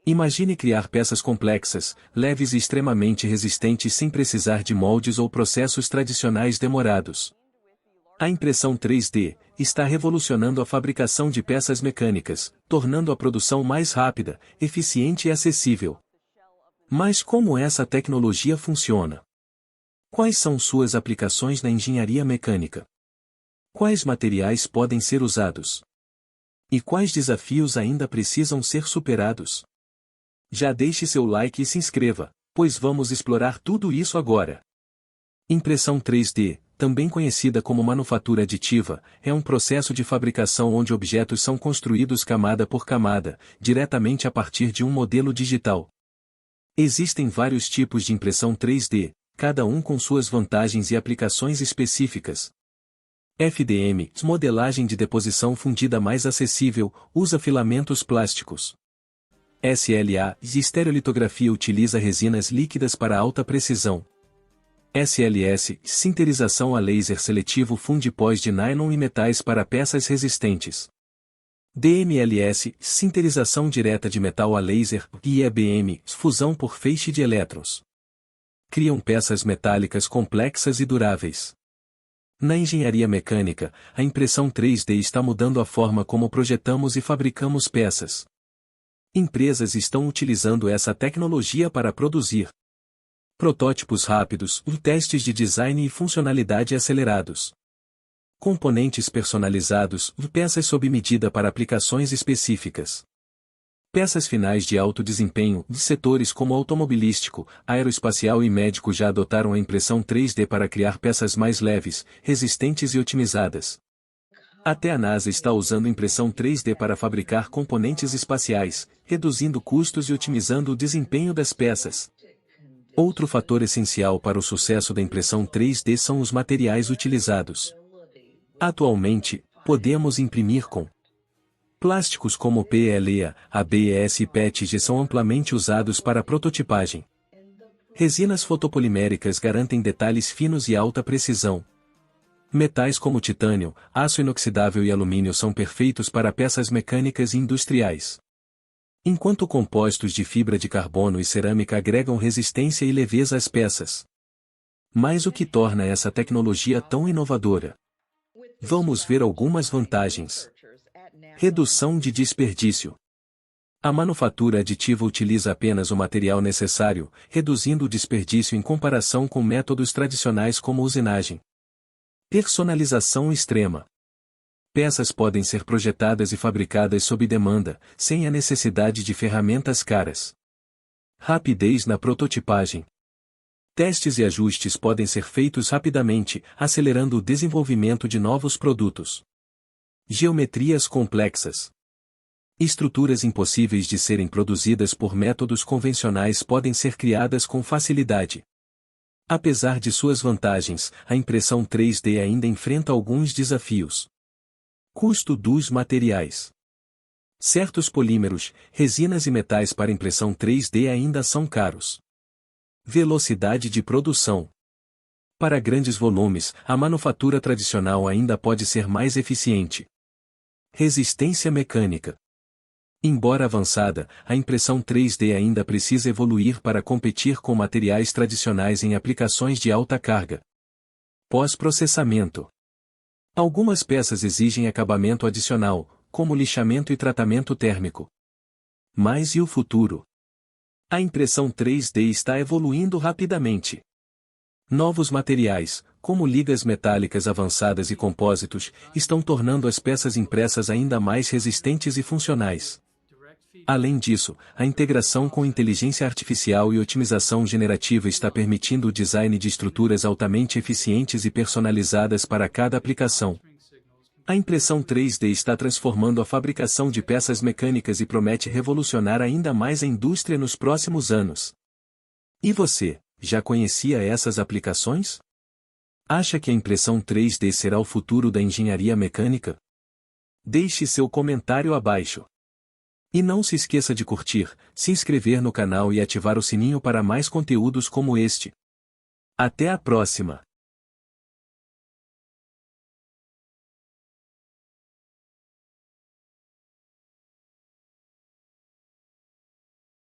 Imagine criar peças complexas, leves e extremamente resistentes sem precisar de moldes ou processos tradicionais demorados. A impressão 3D está revolucionando a fabricação de peças mecânicas, tornando a produção mais rápida, eficiente e acessível. Mas como essa tecnologia funciona? Quais são suas aplicações na engenharia mecânica? Quais materiais podem ser usados? E quais desafios ainda precisam ser superados? Já deixe seu like e se inscreva, pois vamos explorar tudo isso agora. Impressão 3D, também conhecida como manufatura aditiva, é um processo de fabricação onde objetos são construídos camada por camada, diretamente a partir de um modelo digital. Existem vários tipos de impressão 3D, cada um com suas vantagens e aplicações específicas. FDM, modelagem de deposição fundida mais acessível, usa filamentos plásticos. SLA, estereolitografia utiliza resinas líquidas para alta precisão. SLS, sinterização a laser seletivo funde pós de nylon e metais para peças resistentes. DMLS, sinterização direta de metal a laser, e EBM, fusão por feixe de elétrons. Criam peças metálicas complexas e duráveis. Na engenharia mecânica, a impressão 3D está mudando a forma como projetamos e fabricamos peças. Empresas estão utilizando essa tecnologia para produzir protótipos rápidos, testes de design e funcionalidade acelerados. Componentes personalizados, peças sob medida para aplicações específicas. Peças finais de alto desempenho, de setores como automobilístico, aeroespacial e médico já adotaram a impressão 3D para criar peças mais leves, resistentes e otimizadas. Até a NASA está usando impressão 3D para fabricar componentes espaciais, reduzindo custos e otimizando o desempenho das peças. Outro fator essencial para o sucesso da impressão 3D são os materiais utilizados. Atualmente, podemos imprimir com plásticos como PLA, ABS e PETG são amplamente usados para prototipagem. Resinas fotopoliméricas garantem detalhes finos e alta precisão. Metais como titânio, aço inoxidável e alumínio são perfeitos para peças mecânicas e industriais. Enquanto compostos de fibra de carbono e cerâmica agregam resistência e leveza às peças. Mas o que torna essa tecnologia tão inovadora? Vamos ver algumas vantagens. Redução de desperdício. A manufatura aditiva utiliza apenas o material necessário, reduzindo o desperdício em comparação com métodos tradicionais como usinagem. Personalização extrema. Peças podem ser projetadas e fabricadas sob demanda, sem a necessidade de ferramentas caras. Rapidez na prototipagem. Testes e ajustes podem ser feitos rapidamente, acelerando o desenvolvimento de novos produtos. Geometrias complexas. Estruturas impossíveis de serem produzidas por métodos convencionais podem ser criadas com facilidade. Apesar de suas vantagens, a impressão 3D ainda enfrenta alguns desafios. Custo dos materiais. Certos polímeros, resinas e metais para impressão 3D ainda são caros. Velocidade de produção. Para grandes volumes, a manufatura tradicional ainda pode ser mais eficiente. Resistência mecânica. Embora avançada, a impressão 3D ainda precisa evoluir para competir com materiais tradicionais em aplicações de alta carga. Pós-processamento. Algumas peças exigem acabamento adicional, como lixamento e tratamento térmico. Mas e o futuro? A impressão 3D está evoluindo rapidamente. Novos materiais, como ligas metálicas avançadas e compósitos, estão tornando as peças impressas ainda mais resistentes e funcionais. Além disso, a integração com inteligência artificial e otimização generativa está permitindo o design de estruturas altamente eficientes e personalizadas para cada aplicação. A impressão 3D está transformando a fabricação de peças mecânicas e promete revolucionar ainda mais a indústria nos próximos anos. E você, já conhecia essas aplicações? Acha que a impressão 3D será o futuro da engenharia mecânica? Deixe seu comentário abaixo. E não se esqueça de curtir, se inscrever no canal e ativar o sininho para mais conteúdos como este. Até a próxima!